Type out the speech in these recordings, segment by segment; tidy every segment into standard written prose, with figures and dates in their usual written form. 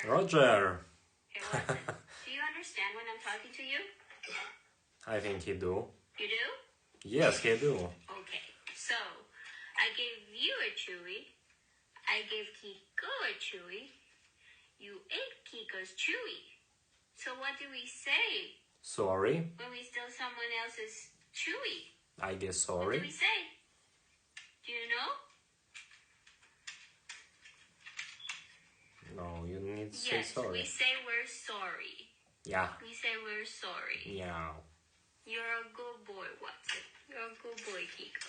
Roger! Hey Watson, do you understand when I'm talking to you? I think he do. You do? Yes, he do. Okay, so I gave you a chewy. I gave Kiko a chewy. You ate Kiko's chewy. So what do we say Sorry. when we steal someone else's chewy? I guess What do we sorry. say? Do you know? No, you need to say Yes, sorry. we say we're sorry. Yeah. We say we're sorry. Yeah. You're a good boy, Watson. You're a good boy, Kiko.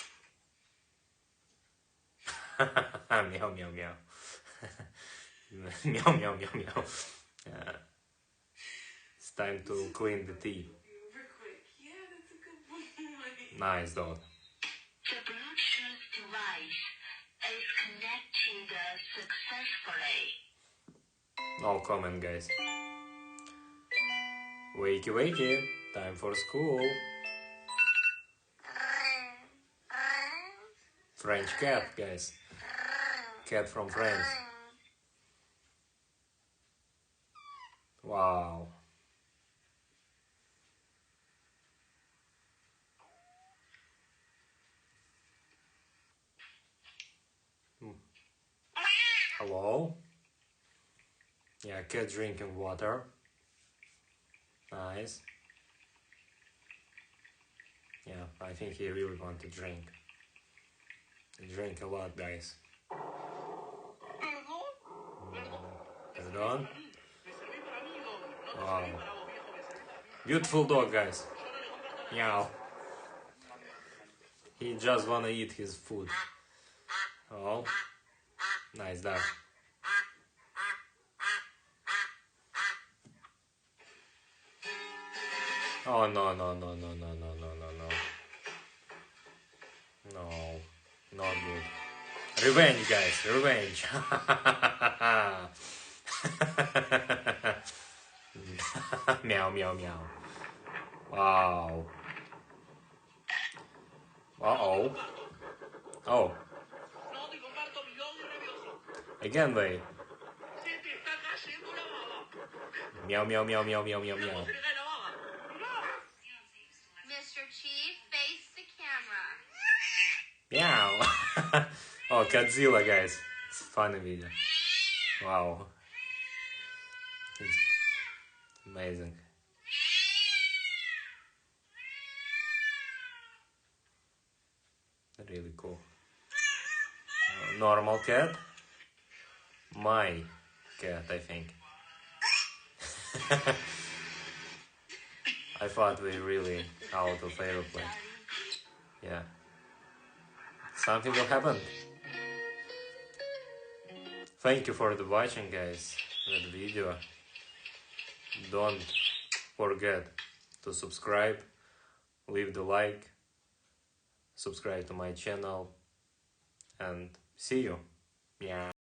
Meow, meow, meow. Meow, meow, meow, meow. It's time to clean the teeth. Yeah, that's a good boy. Nice dog. The Bluetooth device is connected successfully. No comment, guys. Wakey, wakey. Time for school. French cat, guys. Cat from France. Wow. Hello? Yeah, cat drinking water. Nice. Yeah, I think he really wants to drink. Drink a lot, guys. Pardon? Wow. Beautiful dog, guys. Meow. He just wanna eat his food. Oh. Nice dog. Oh no, no, no, no, no, no, no, no, no. No, not good. Revenge, guys, revenge. Meow, meow, meow. Wow. Uh-oh. Oh. Again they. Meow, meow, meow, meow, meow, meow, meow. Mr. Chief, face the camera. Meow. Oh, Godzilla, guys. It's a funny video. Wow. It's amazing. Really cool. Normal cat. My cat, I think. I thought we really out of aeroplane. Yeah. Something will happen. Thank you for the watching, guys, that video. Don't forget to subscribe, leave the like, subscribe to my channel, and see you. Yeah.